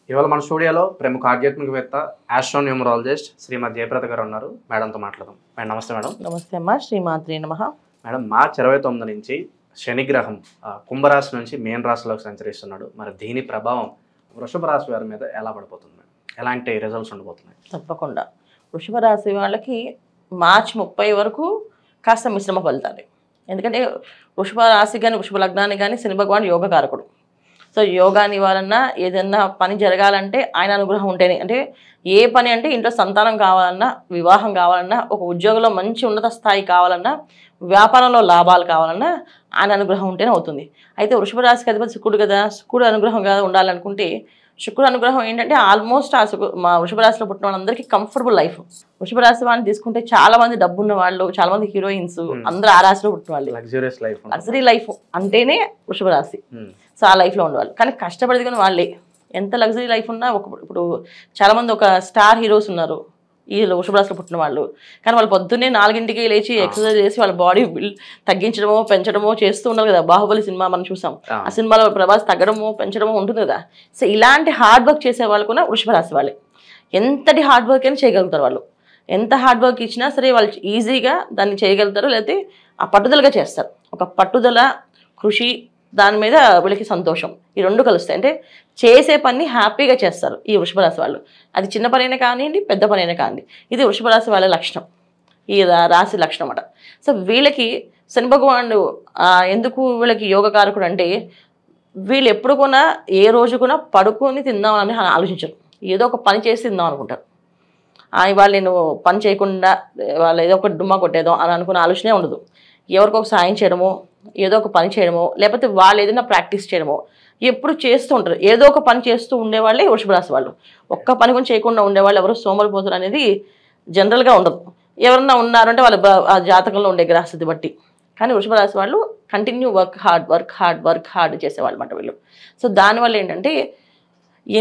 ఇవాళ మన స్టూడియోలో ప్రముఖ ఆధ్యాత్మికవేత్త ఆస్ట్రోన్యూమరాలజిస్ట్ శ్రీమతి జయప్రద గారు ఉన్నారు. మేడంతో మాట్లాడదాం. మేడం నమస్తే. మేడం నమస్తే అమ్మా. శ్రీమాత్రే నమః. మేడం మార్చి 29 నుంచి శనిగ్రహం కుంభరాశి నుంచి మీన రాశిలోకి సంచరిస్తున్నాడు. మరి దీని ప్రభావం వృషభ రాశి వారి మీద ఎలా పడిపోతుంది మేడం? ఎలాంటి రిజల్ట్స్ ఉండబోతున్నాయి? తప్పకుండా వృషభ రాశి వాళ్ళకి మార్చి 30 వరకు కాస్త మిశ్రమ ఫలితాలు. ఎందుకంటే వృషభ రాశి కానీ వృషభ లగ్నాన్ని కానీ శని భగవాన్ యోగకారకుడు. సో యోగా నివారణ ఏదన్నా పని జరగాలంటే ఆయన అనుగ్రహం ఉంటేనే, అంటే ఏ పని అంటే ఇంట్లో సంతానం కావాలన్నా, వివాహం కావాలన్నా, ఒక ఉద్యోగంలో మంచి ఉన్నత స్థాయి కావాలన్నా, వ్యాపారంలో లాభాలు కావాలన్నా ఆయన అనుగ్రహం ఉంటేనే అవుతుంది. అయితే వృషభ రాశికి అధిపతి శుక్రుడు కదా, శుక్రుడు అనుగ్రహం కదా ఉండాలనుకుంటే శుక్రుడు అనుగ్రహం ఏంటంటే ఆల్మోస్ట్ మా వృషభ రాశిలో పుట్టిన వాళ్ళందరికీ కంఫర్టబుల్ లైఫ్. వృషభ రాశి వాళ్ళని తీసుకుంటే చాలా మంది డబ్బున్న వాళ్ళు, చాలా మంది హీరోయిన్స్ అందరూ ఆ రాశిలో పుట్టిన వాళ్ళు. లగ్జరీస్ లైఫ్, లగ్జరీ లైఫ్ అంటేనే వృషభ రాశి. సో ఆ లైఫ్లో ఉండేవాళ్ళు. కానీ కష్టపడేది వాళ్ళే. ఎంత లగ్జరీ లైఫ్ ఉన్నా ఇప్పుడు చాలా మంది ఒక స్టార్ హీరోస్ ఉన్నారు ఈ వృషభ రాశిలో పుట్టిన వాళ్ళు. కానీ వాళ్ళు పొద్దున్నే 4ంటికి లేచి ఎక్సర్సైజ్ చేసి వాళ్ళ బాడీ తగ్గించడమో పెంచడమో చేస్తూ ఉన్నారు కదా. బాహుబలి సినిమా మనం చూసాం. ఆ సినిమాలో ప్రభాస్ తగ్గడమో పెంచడమో ఉంటుంది కదా. సో ఇలాంటి హార్డ్ వర్క్ చేసే వాళ్ళు కూడా వృషభ రాశి వాళ్ళే. ఎంతటి హార్డ్ వర్క్ అయినా చేయగలుగుతారు వాళ్ళు. ఎంత హార్డ్ వర్క్ ఇచ్చినా సరే వాళ్ళు ఈజీగా దాన్ని చేయగలుగుతారు, లేకపోతే ఆ పట్టుదలగా చేస్తారు. ఒక పట్టుదల, కృషి, దాని మీద వీళ్ళకి సంతోషం, ఈ రెండు కలుస్తాయి. అంటే చేసే పని హ్యాపీగా చేస్తారు ఈ వృషభ రాశి వాళ్ళు. అది చిన్న పనైనా కానివ్వండి, పెద్ద పనైనా కానివ్వండి, ఇది వృషభ రాశి వాళ్ళ లక్షణం, ఈ రాశి లక్షణం అన్నమాట. సో వీళ్ళకి శని భగవానుడు ఎందుకు వీళ్ళకి యోగకారకుడు అంటే, వీళ్ళు ఎప్పుడు కూడా ఏ రోజు కూడా పడుకొని తిందామని ఆలోచించరు. ఏదో ఒక పని చేసి తిందాం అనుకుంటారు. ఇవాళ నేను పని చేయకుండా వాళ్ళు ఏదో ఒక డుమ్మా కొట్టేదో అని అనుకునే ఆలోచనే ఉండదు. ఎవరికొక సాయం చేయడమో, ఏదో ఒక పని చేయడమో, లేకపోతే వాళ్ళు ఏదైనా ప్రాక్టీస్ చేయడమో ఎప్పుడు చేస్తూ ఉంటారు. ఏదో ఒక పని చేస్తూ ఉండేవాళ్ళే వృషభ రాశి వాళ్ళు. ఒక్క పని కూడా చేయకుండా ఉండేవాళ్ళు ఎవరు సోమరిపోతారు అనేది జనరల్గా ఉండదు. ఎవరన్నా ఉన్నారంటే వాళ్ళ జాతకంలో ఉండే గ్రహస్థితి బట్టి. కానీ వృషభ రాశి వాళ్ళు కంటిన్యూ వర్క్ హార్డ్ చేసేవాళ్ళు అన్నమాట వీళ్ళు. సో దానివల్ల ఏంటంటే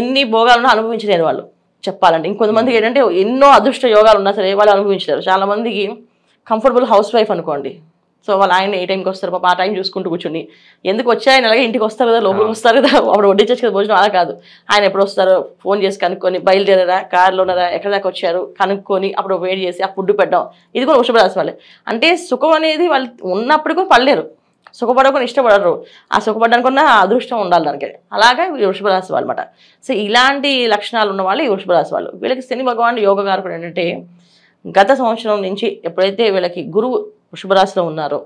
ఎన్ని భోగాలను అనుభవించలేని వాళ్ళు చెప్పాలంటే. ఇంకొంతమందికి ఏంటంటే ఎన్నో అదృష్ట యోగాలు ఉన్నా సరే వాళ్ళు అనుభవించలేరు. చాలామందికి కంఫర్టబుల్ హౌస్ వైఫ్ అనుకోండి. సో వాళ్ళు ఆయన ఏ టైంకి వస్తారు, పాప ఆ టైం చూసుకుంటూ కూర్చుని ఎందుకు వచ్చి ఆయన అలాగే ఇంటికి వస్తారు కదా, లోపలికి వస్తారు కదా, అప్పుడు వడ్డించచ్చు కదా భోజనం. అలా కాదు, ఆయన ఎప్పుడు వస్తారో ఫోన్ చేసి కనుక్కొని, బయలుదేరారా, కార్లో ఉన్నారా, ఎక్కడ దాకా వచ్చారు కనుక్కొని అప్పుడు వెయిట్ చేసి ఆ ఫుడ్ పెట్టడం. ఇది కూడా వృషభ రాశి వాళ్ళే. అంటే సుఖం అనేది వాళ్ళు ఉన్నప్పుడు కూడా పడలేరు, సుఖపడకుండా ఇష్టపడరు. ఆ సుఖపడడానికన్నా అదృష్టం ఉండాలి దానికి. అలాగే వృషభ రాశి వాళ్ళు అనమాట. సో ఇలాంటి లక్షణాలు ఉన్న వాళ్ళు ఈ వృషభ రాశి వాళ్ళు. వీళ్ళకి శని భగవానుడు యోగకారకుడు ఏంటంటే, గత సంవత్సరం నుంచి ఎప్పుడైతే వీళ్ళకి గురువు వృషభ రాశిలో ఉన్నారో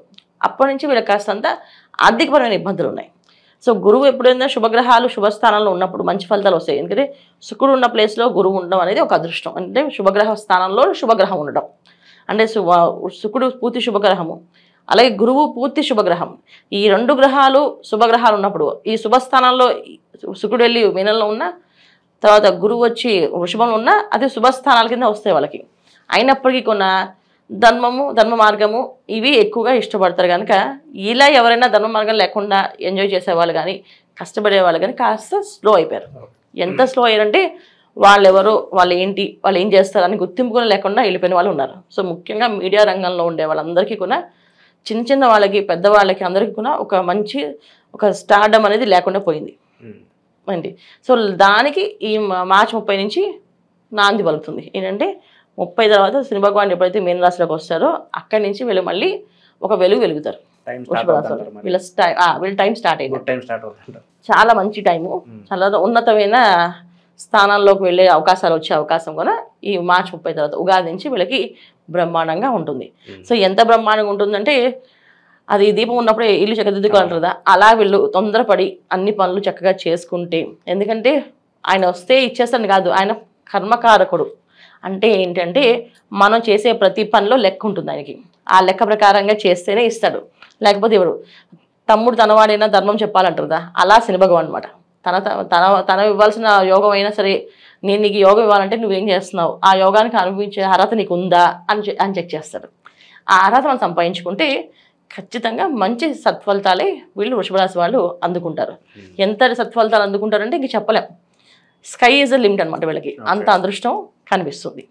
అప్పటి నుంచి వీళ్ళకి కాస్తంత ఆర్థికపరమైన ఇబ్బందులు ఉన్నాయి. సో గురువు ఎప్పుడైనా శుభగ్రహాలు శుభస్థానంలో ఉన్నప్పుడు మంచి ఫలితాలు వస్తాయి. ఎందుకంటే శుక్రుడు ఉన్న ప్లేస్లో గురువు ఉండడం అనేది ఒక అదృష్టం. అంటే శుభగ్రహ స్థానంలో శుభగ్రహం ఉండడం అంటే శుక్రుడు పూర్తి శుభగ్రహము, అలాగే గురువు పూర్తి శుభగ్రహం. ఈ రెండు గ్రహాలు శుభగ్రహాలు ఉన్నప్పుడు ఈ శుభస్థానంలో శుక్రుడు వెళ్ళి మీనంలో ఉన్న తర్వాత గురువు వచ్చి వృషభంలో ఉన్న అది శుభస్థానాల కింద వస్తాయి వాళ్ళకి. అయినప్పటికీ కొన్న ధర్మ మార్గము ఇవి ఎక్కువగా ఇష్టపడతారు. కనుక ఇలా ఎవరైనా ధర్మ మార్గం లేకుండా ఎంజాయ్ చేసేవాళ్ళు కానీ కష్టపడే వాళ్ళు కానీ కాస్త స్లో అయిపోయారు. ఎంత స్లో అయ్యారంటే వాళ్ళెవరో, వాళ్ళు ఏంటి, వాళ్ళు ఏం చేస్తారని గుర్తింపు కూడా లేకుండా వెళ్ళిపోయిన వాళ్ళు ఉన్నారు. సో ముఖ్యంగా మీడియా రంగంలో ఉండే వాళ్ళందరికీ కూడా చిన్న వాళ్ళకి పెద్దవాళ్ళకి అందరికీ కూడా ఒక స్టార్డమ్ అనేది లేకుండా పోయింది అండి. సో దానికి ఈ మార్చి 30 నుంచి నాంది పలుకుతుంది. ఏంటంటే 30 తర్వాత శని భగవాన్ ఎప్పుడైతే మీన రాశిలోకి వస్తారో అక్కడి నుంచి వీళ్ళు మళ్ళీ ఒక వెలుగుతారు. వీళ్ళ టైం స్టార్ట్ అయింది. చాలా మంచి టైము, చాలా ఉన్నతమైన స్థానాల్లోకి వెళ్ళే అవకాశాలు వచ్చే అవకాశం కూడా ఈ మార్చి 30 తర్వాత ఉగాది నుంచి వీళ్ళకి బ్రహ్మాండంగా ఉంటుంది. సో ఎంత బ్రహ్మాండంగా ఉంటుందంటే, అది దీపం ఉన్నప్పుడే ఇల్లు చక్కదిద్దుకోవాలంటారు కదా, అలా వీళ్ళు తొందరపడి అన్ని పనులు చక్కగా చేసుకుంటే, ఎందుకంటే ఆయన వస్తే ఇచ్చేస్తాను కాదు, ఆయన కర్మకారకుడు. అంటే ఏంటంటే మనం చేసే ప్రతి పనిలో లెక్క ఉంటుంది ఆయనకి. ఆ లెక్క ప్రకారంగా చేస్తేనే ఇస్తాడు, లేకపోతే ఎవరు తమ్ముడు తనవాడైనా ధర్మం చెప్పాలంటారు కదా, అలా శని భగవాన్ అనమాట. తన ఇవ్వాల్సిన యోగం అయినా సరే, నేను నీకు యోగం ఇవ్వాలంటే నువ్వేం చేస్తున్నావు, ఆ యోగానికి అనుభవించే అర్హత నీకు ఉందా అని చెక్ చేస్తాడు. ఆ అర్హత మనం సంపాదించుకుంటే ఖచ్చితంగా మంచి సత్ఫలితాలే వీళ్ళు వృషభ రాశి వాళ్ళు అందుకుంటారు. ఎంత సత్ఫలితాలు అందుకుంటారంటే ఇంక చెప్పలేం. స్కై ఈజ్ ద లిమిట్ అనమాట వీళ్ళకి, అంత అదృష్టం కనిపిస్తుంది.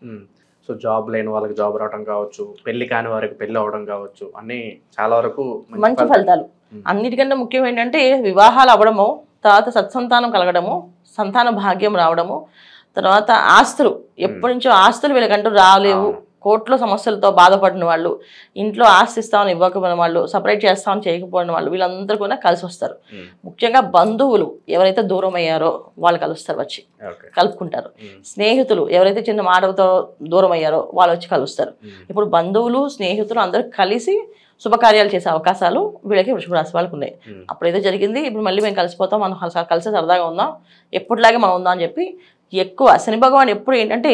సో జాబ్ లేని వాళ్ళకి జాబ్ రావడం కావచ్చు, పెళ్లి కాని వారికి పెళ్లి అవడం కావచ్చు, అన్ని చాలా వరకు మంచి ఫలితాలు. అన్నిటికన్నా ముఖ్యం ఏంటంటే వివాహాలు అవ్వడము, తర్వాత సత్సంతానం కలగడము, సంతాన భాగ్యం రావడము, తర్వాత ఆస్తులు ఎప్పటి నుంచో ఆస్తులు వీళ్ళకంటూ రాలేవు, కోర్టులో సమస్యలతో బాధపడిన వాళ్ళు, ఇంట్లో ఆస్తి ఇస్తామని ఇవ్వకపోయిన వాళ్ళు, సపరేట్ చేస్తామని చేయకపోయిన వాళ్ళు, వీళ్ళందరూ కూడా కలిసి వస్తారు. ముఖ్యంగా బంధువులు ఎవరైతే దూరం అయ్యారో వాళ్ళు కలుస్తారు, వచ్చి కలుపుకుంటారు. స్నేహితులు ఎవరైతే చిన్న మాటలతో దూరం అయ్యారో వాళ్ళు వచ్చి కలుస్తారు. ఇప్పుడు బంధువులు స్నేహితులు అందరూ కలిసి శుభకార్యాలు చేసే అవకాశాలు వీళ్ళకి వృషభ రాశి వాళ్ళకి ఉన్నాయి. అప్పుడైతే జరిగింది, ఇప్పుడు మళ్ళీ మేము కలిసిపోతాం, మనం కలిసి సరదాగా ఉందాం, ఎప్పటిలాగే మనం ఉందాం అని చెప్పి ఎక్కువ శని భగవాన్ ఎప్పుడు ఏంటంటే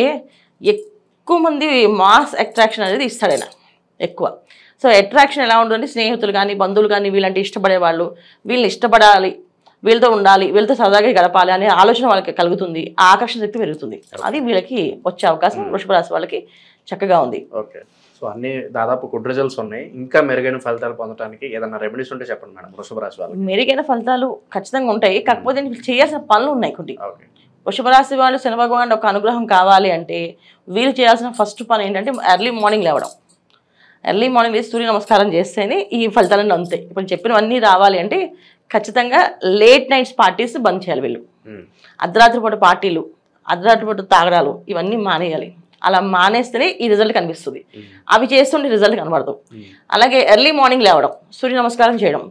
ఎక్కువ మంది మాస్ అట్రాక్షన్ అనేది ఇస్తాడు ఆయన ఎక్కువ. సో అట్రాక్షన్ ఎలా ఉంటుందంటే స్నేహితులు కానీ బంధువులు కానీ వీళ్ళంటే ఇష్టపడే వాళ్ళు, వీళ్ళని ఇష్టపడాలి, వీళ్ళతో ఉండాలి, వీళ్ళతో సరదాగా గడపాలి అనే ఆలోచన వాళ్ళకి కలుగుతుంది, ఆ ఆకర్షణ శక్తి పెరుగుతుంది. అది వీళ్ళకి వచ్చే అవకాశం వృషభ రాశి వాళ్ళకి చక్కగా ఉంది. ఓకే, సో అన్ని దాదాపు గుడ్ రిజల్ట్స్ ఉన్నాయి. ఇంకా మెరుగైన ఫలితాలు పొందడానికి ఏదైనా రెమెడీస్ ఉంటే చెప్పండి మేడం వృషభ రాశి వాళ్ళకి. మెరుగైన ఫలితాలు ఖచ్చితంగా ఉంటాయి, కాకపోతే చేయాల్సిన పనులు ఉన్నాయి కొన్ని. వృషభ రాశి వాళ్ళు శని భగవాన్ ఒక అనుగ్రహం కావాలి అంటే వీళ్ళు చేయాల్సిన ఫస్ట్ పని ఏంటంటే ఎర్లీ మార్నింగ్ లేవడం. ఎర్లీ మార్నింగ్ లేచి సూర్య నమస్కారం చేస్తేనే ఈ ఫలితాలన్నీ అందుతాయి. ఇప్పుడు చెప్పినవన్నీ రావాలి అంటే ఖచ్చితంగా లేట్ నైట్స్ పార్టీస్ బంద్ చేయాలి వీళ్ళు. అర్ధరాత్రి పూట పార్టీలు, అర్ధరాత్రి పూట తాగడాలు ఇవన్నీ మానేయాలి. అలా మానేస్తేనే ఈ రిజల్ట్ కనిపిస్తుంది. అవి చేస్తుంటే రిజల్ట్ కనబడదు. అలాగే ఎర్లీ మార్నింగ్ లేవడం, సూర్య నమస్కారం చేయడం,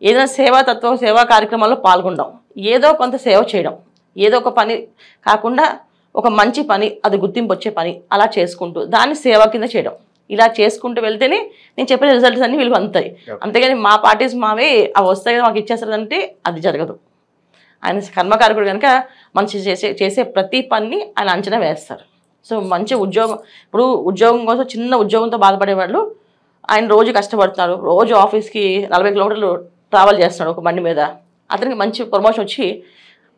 ఏదైనా సేవా కార్యక్రమాల్లో పాల్గొనడం, ఏదో కొంత సేవ చేయడం, ఏదో ఒక పని కాకుండా ఒక మంచి పని, అది గుర్తింపు వచ్చే పని అలా చేసుకుంటూ దాన్ని సేవ కింద చేయడం, ఇలా చేసుకుంటూ వెళ్తేనే నేను చెప్పిన రిజల్ట్స్ అన్నీ వీళ్ళకి అందుతాయి. అంతేగాని మా పార్టీస్ మావే అవి వస్తాయి మాకు ఇచ్చేస్తారంటే అది జరగదు. ఆయన కర్మకారకుడు కనుక మంచి చేసే ప్రతి పని ఆయన అంచనా వేస్తారు. సో మంచి ఉద్యోగం, ఇప్పుడు ఉద్యోగం కోసం చిన్న ఉద్యోగంతో బాధపడేవాళ్ళు ఆయన రోజు కష్టపడుతున్నారు, రోజు ఆఫీస్కి 40 కిలోమీటర్లు ట్రావెల్ చేస్తున్నాడు ఒక బండి మీద, అతనికి మంచి ప్రమోషన్ వచ్చి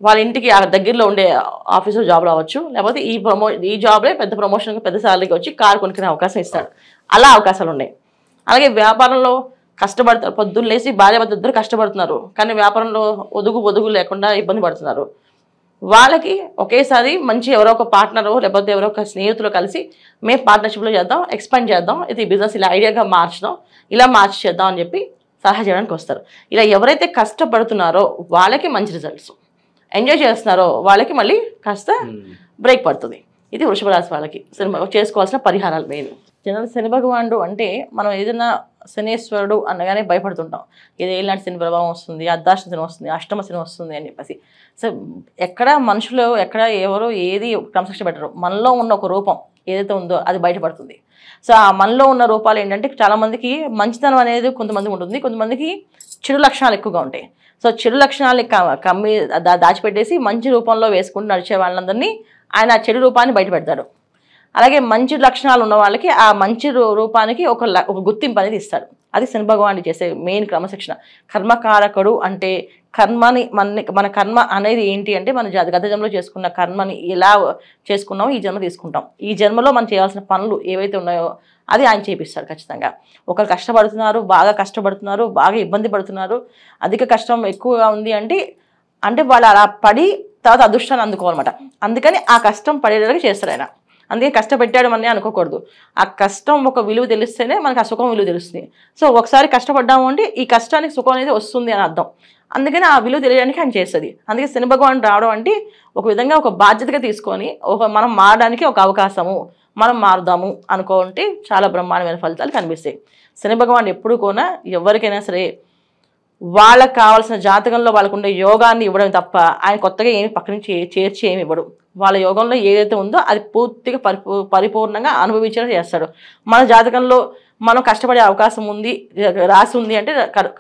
వాళ్ళ ఇంటికి ఆ దగ్గరలో ఉండే ఆఫీసులో జాబ్ రావచ్చు, లేకపోతే ఈ జాబ్లే పెద్ద ప్రమోషన్ పెద్ద శాలరీకి వచ్చి కారు కొనుక్కునే అవకాశం ఇస్తాడు. అలా అవకాశాలు ఉన్నాయి. అలాగే వ్యాపారంలో కష్టపడతారు, పొద్దున్న లేచి భార్యాభర్త ఇద్దరు కష్టపడుతున్నారు, కానీ వ్యాపారంలో ఒదుగు లేకుండా ఇబ్బంది పడుతున్నారు. వాళ్ళకి ఒకేసారి మంచి ఎవరో ఒక పార్ట్నరు లేకపోతే ఎవరో ఒక స్నేహితులు కలిసి మేము పార్ట్నర్షిప్లో చేద్దాం, ఎక్స్పాండ్ చేద్దాం, ఇది బిజినెస్ ఇలా ఐడియాగా మార్చుదాం, ఇలా మార్చి చేద్దాం అని చెప్పి సలహా చేయడానికి వస్తారు. ఇలా ఎవరైతే కష్టపడుతున్నారో వాళ్ళకి మంచి రిజల్ట్స్, ఎంజాయ్ చేస్తున్నారో వాళ్ళకి మళ్ళీ కాస్త బ్రేక్ పడుతుంది. ఇది వృషభ రాశి వాళ్ళకి చేసుకోవాల్సిన పరిహారాలు మెయిన్. జనరల్ శని భగవానుడు అంటే మనం ఏదైనా శనేశ్వరుడు అనగానే భయపడుతుంటాం, ఇది ఏలాంటి శని ప్రభావం వస్తుంది, అర్ధాష్టమ శని వస్తుంది, అష్టమ శని వస్తుంది అని చెప్పేసి. సో ఎక్కడ మనుషులు ఎక్కడ ఎవరు ఏది క్రమశిక్షణ పెట్టరు, మనలో ఉన్న ఒక రూపం ఏదైతే ఉందో అది బయటపడుతుంది. సో ఆ మనలో ఉన్న రూపాలు ఏంటంటే చాలామందికి మంచితనం అనేది కొంతమంది ఉంటుంది, కొంతమందికి చెడు లక్షణాలు ఎక్కువగా ఉంటాయి. సో చెడు లక్షణాలని కమ్మి దాచిపెట్టేసి మంచి రూపంలో వేసుకుంటూ నడిచే వాళ్ళందరినీ ఆయన ఆ చెడు రూపాన్ని బయట పెడతాడు. అలాగే మంచి లక్షణాలు ఉన్న వాళ్ళకి ఆ మంచి రూపానికి ఒక గుర్తింపు అనేది ఇస్తాడు. అది శని భగవానుడు చేసే మెయిన్ క్రమశిక్షణ. కర్మకారకుడు అంటే కర్మని మన కర్మ అనేది ఏంటి అంటే మన గత జన్మలో చేసుకున్న కర్మని ఎలా చేసుకున్నామో ఈ జన్మ తీసుకుంటాం. ఈ జన్మలో మనం చేయాల్సిన పనులు ఏవైతే ఉన్నాయో అది ఆయన చేపిస్తాడు ఖచ్చితంగా. ఒకరు కష్టపడుతున్నారు, బాగా ఇబ్బంది పడుతున్నారు, అధిక కష్టం ఎక్కువగా ఉంది అంటే వాళ్ళు అలా పడి తర్వాత అదృష్టాన్ని అందుకోవాలన్నమాట. అందుకని ఆ కష్టం పడేలాగా చేస్తాడు ఆయన. అందుకే కష్టపెట్టాడు అని అనుకోకూడదు. ఆ కష్టం ఒక విలువ తెలిస్తేనే మనకు ఆ సుఖం విలువ తెలుస్తుంది. సో ఒకసారి కష్టపడ్డాము అంటే ఈ కష్టానికి సుఖం అనేది వస్తుంది అని అర్థం. అందుకని ఆ విలువ తెలియడానికి ఆయన చేస్తుంది. అందుకే శని భగవానుడు రావడం అంటే ఒక విధంగా ఒక బాధ్యతగా తీసుకొని మనం మారడానికి ఒక అవకాశము, మనం మారుదాము అనుకుంటే చాలా బ్రహ్మాండమైన ఫలితాలు కనిపిస్తాయి. శని భగవానుడు ఎప్పుడు కూడా ఎవరికైనా సరే వాళ్ళకి కావాల్సిన జాతకంలో వాళ్ళకు ఉండే యోగాన్ని ఇవ్వడం తప్ప ఆయన కొత్తగా ఏమి పక్క నుంచి చేర్చి ఏమి ఇవ్వడు. వాళ్ళ యోగంలో ఏదైతే ఉందో అది పూర్తిగా పరిపూర్ణంగా అనుభవించడం చేస్తాడు. మన జాతకంలో మనం కష్టపడే అవకాశం ఉంది, రాసి ఉంది అంటే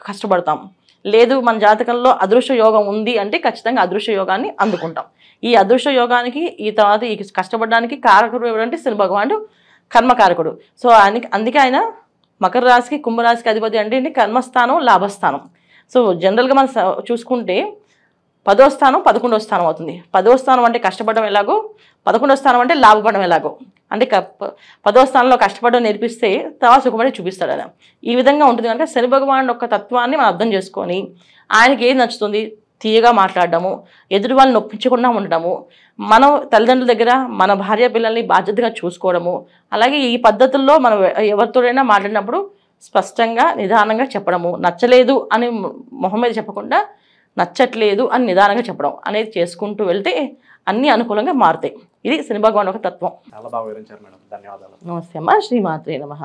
కష్టపడతాం. లేదు మన జాతకంలో అదృష్ట యోగం ఉంది అంటే ఖచ్చితంగా అదృష్ట యోగాన్ని అందుకుంటాం. ఈ అదృష్ట యోగానికి ఈ తర్వాత ఈ కష్టపడడానికి కారకుడు ఎవరంటే శని భగవానుడు కర్మకారకుడు. సో అందుకే ఆయన మకర రాశికి కుంభరాశికి అధిపతి అంటే కర్మస్థానం, లాభస్థానం. సో జనరల్గా మనం చూసుకుంటే 10వ స్థానం 11వ స్థానం అవుతుంది. 10వ స్థానం అంటే కష్టపడడం ఎలాగో, 11వ స్థానం అంటే లాభపడడం ఎలాగో. అంటే 10వ స్థానంలో కష్టపడడం నేర్పిస్తే తర్వాత సుఖపడి చూపిస్తాడు ఆయన. ఈ విధంగా ఉంటుంది కనుక శని భగవానుడు యొక్క తత్వాన్ని మనం అర్థం చేసుకొని ఆయనకి ఏది నచ్చుతుంది తీయగా మాట్లాడడము, ఎదుటి వాళ్ళని నొప్పించకుండా ఉండడము, మనం తల్లిదండ్రుల దగ్గర మన భార్య పిల్లల్ని బాధ్యతగా చూసుకోవడము, అలాగే ఈ పద్ధతుల్లో మనం ఎవరితోనైనా మాట్లాడినప్పుడు స్పష్టంగా నిదానంగా చెప్పడము, నచ్చలేదు అని మొహం మీద చెప్పకుండా నచ్చట్లేదు అని నిదానంగా చెప్పడం అనేది చేసుకుంటూ వెళ్తే అన్నీ అనుకూలంగా మారుతాయి. ఇది శని భగవాన్ ఒక తత్వం. చాలా బాగా వివరించారు మేడం, ధన్యవాదాలు. నమస్తే అమ్మ. శ్రీమాత్రే నమః.